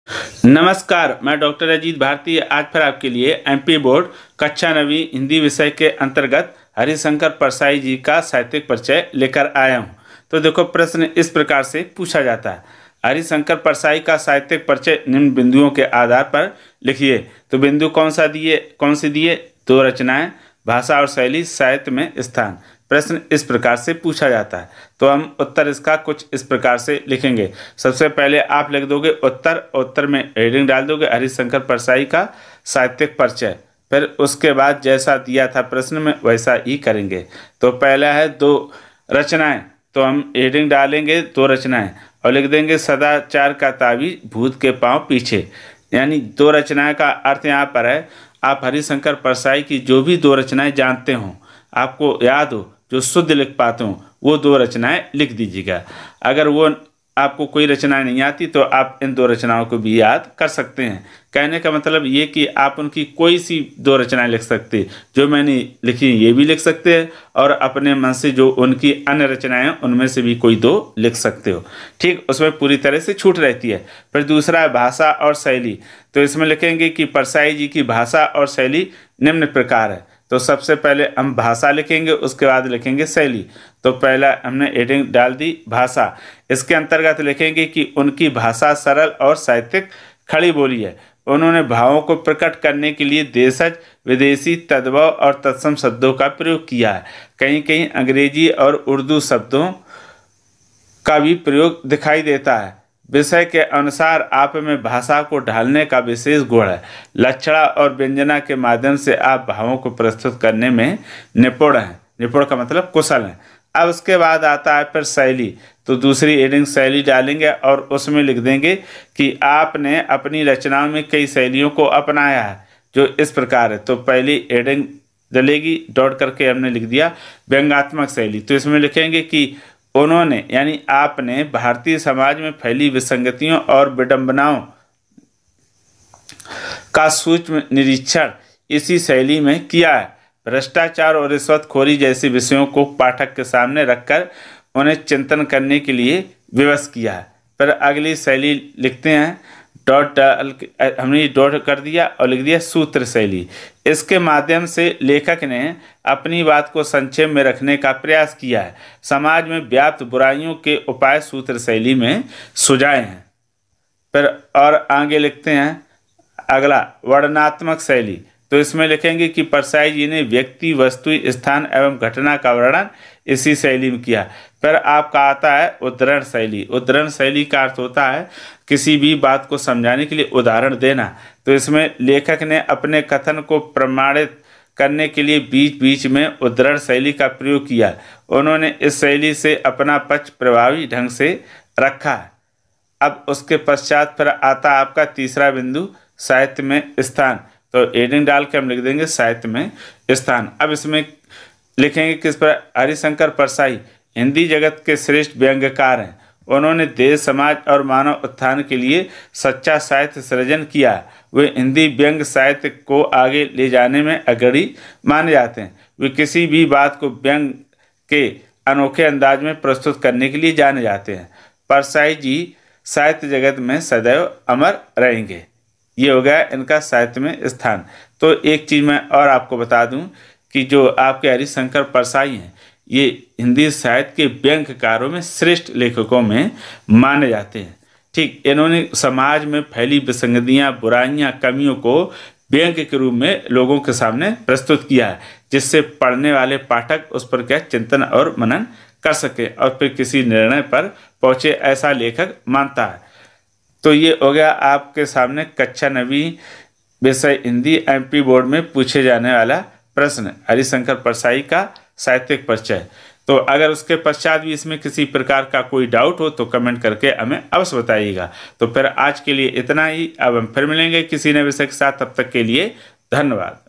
नमस्कार, मैं डॉक्टर अजीत भारती आज फिर आपके लिए एमपी बोर्ड कक्षा 9वीं हिंदी विषय के अंतर्गत हरिशंकर परसाई जी का साहित्यिक परिचय लेकर आया हूं। तो देखो, प्रश्न इस प्रकार से पूछा जाता है। हरिशंकर परसाई का साहित्यिक परिचय निम्न बिंदुओं के आधार पर लिखिए। तो बिंदु कौन से दिए? दो रचनाएं, भाषा और शैली, साहित्य में स्थान। प्रश्न इस प्रकार से पूछा जाता है, तो हम उत्तर इसका कुछ इस प्रकार से लिखेंगे। सबसे पहले आप लिख दोगे उत्तर में हेडिंग डाल दोगे हरिशंकर परसाई का साहित्यिक परिचय। फिर उसके बाद जैसा दिया था प्रश्न में वैसा ही करेंगे। तो पहला है दो रचनाएं, तो हम हेडिंग डालेंगे दो रचनाएं और लिख देंगे सदाचार का ताबीज भूत के पांव पीछे। यानी दो रचनाएं का अर्थ यहाँ पर है, आप हरिशंकर परसाई की जो भी दो रचनाएं जानते हो, आपको याद हो, जो शुद्ध लिख पाते हो, वो दो रचनाएं लिख दीजिएगा। अगर वो आपको कोई रचनाएं नहीं आती तो आप इन दो रचनाओं को भी याद कर सकते हैं। कहने का मतलब ये कि आप उनकी कोई सी दो रचनाएं लिख सकते, जो मैंने लिखी ये भी लिख सकते हैं, और अपने मन से जो उनकी अन्य रचनाएं हैं उनमें से भी कोई दो लिख सकते हो। ठीक, उसमें पूरी तरह से छूट रहती है। फिर दूसरा है भाषा और शैली, तो इसमें लिखेंगे कि परसाई जी की भाषा और शैली निम्न प्रकार है। तो सबसे पहले हम भाषा लिखेंगे, उसके बाद लिखेंगे शैली। तो पहला हमने हेडिंग डाल दी भाषा। इसके अंतर्गत लिखेंगे कि उनकी भाषा सरल और साहित्यिक खड़ी बोली है। उन्होंने भावों को प्रकट करने के लिए देशज, विदेशी, तद्भव और तत्सम शब्दों का प्रयोग किया है। कहीं कहीं अंग्रेजी और उर्दू शब्दों का भी प्रयोग दिखाई देता है। विषय के अनुसार आप में भाषा को ढालने का विशेष गुण है। लक्षणा और व्यंजना के माध्यम से आप भावों को प्रस्तुत करने में निपुण हैं। निपुण का मतलब कुशल हैं। अब उसके बाद आता है फिर शैली। तो दूसरी हेडिंग शैली डालेंगे और उसमें लिख देंगे कि आपने अपनी रचनाओं में कई शैलियों को अपनाया है, जो इस प्रकार है। तो पहली हेडिंग डलेगी, डॉट करके हमने लिख दिया व्यंग्यात्मक शैली। तो इसमें लिखेंगे कि उन्होंने यानी आपने भारतीय समाज में फैली विसंगतियों और विडंबनाओं का सूक्ष्म निरीक्षण इसी शैली में किया है। भ्रष्टाचार और रिश्वतखोरी जैसे विषयों को पाठक के सामने रखकर उन्हें चिंतन करने के लिए विवश किया है। फिर अगली शैली लिखते हैं, हमने डॉट कर दिया और लिख दिया सूत्र शैली। इसके माध्यम से लेखक ने अपनी बात को संक्षेप में रखने का प्रयास किया है। समाज में व्याप्त बुराइयों के उपाय सूत्र शैली में सुझाए हैं। फिर और आगे लिखते हैं अगला वर्णनात्मक शैली। तो इसमें लिखेंगे कि परसाई जी ने व्यक्ति, वस्तु, स्थान एवं घटना का वर्णन इसी शैली में किया। फिर आपका आता है उद्धरण शैली। उद्धरण शैली का अर्थ होता है किसी भी बात को समझाने के लिए उदाहरण देना। तो इसमें लेखक ने अपने कथन को प्रमाणित करने के लिए बीच बीच में उद्धरण शैली का प्रयोग किया। उन्होंने इस शैली से अपना पक्ष प्रभावी ढंग से रखा है। अब उसके पश्चात फिर आता आपका तीसरा बिंदु साहित्य में स्थान। तो हेडिंग डाल के हम लिख देंगे साहित्य में स्थान। अब इसमें लिखेंगे किस पर, हरिशंकर परसाई हिंदी जगत के श्रेष्ठ व्यंग्यकार हैं। उन्होंने देश, समाज और मानव उत्थान के लिए सच्चा साहित्य सृजन किया। वे हिंदी व्यंग्य साहित्य को आगे ले जाने में अग्रणी माने जाते हैं। वे किसी भी बात को व्यंग के अनोखे अंदाज में प्रस्तुत करने के लिए जाने जाते हैं। परसाई जी साहित्य जगत में सदैव अमर रहेंगे। ये हो गया इनका साहित्य में स्थान। तो एक चीज़ मैं और आपको बता दूं कि जो आपके हरिशंकर परसाई हैं, ये हिंदी साहित्य के व्यंग्यकारों में श्रेष्ठ लेखकों में माने जाते हैं। ठीक, इन्होंने समाज में फैली विसंगतियाँ, बुराइयाँ, कमियों को व्यंग्य के रूप में लोगों के सामने प्रस्तुत किया है, जिससे पढ़ने वाले पाठक उस पर क्या चिंतन और मनन कर सके और फिर किसी निर्णय पर पहुँचे, ऐसा लेखक मानता है। तो ये हो गया आपके सामने कक्षा 9वीं विषय हिंदी एमपी बोर्ड में पूछे जाने वाला प्रश्न, हरिशंकर परसाई का साहित्यिक परिचय। तो अगर उसके पश्चात भी इसमें किसी प्रकार का कोई डाउट हो तो कमेंट करके हमें अवश्य बताइएगा। तो फिर आज के लिए इतना ही। अब हम फिर मिलेंगे किसी नए विषय के साथ, तब तक के लिए धन्यवाद।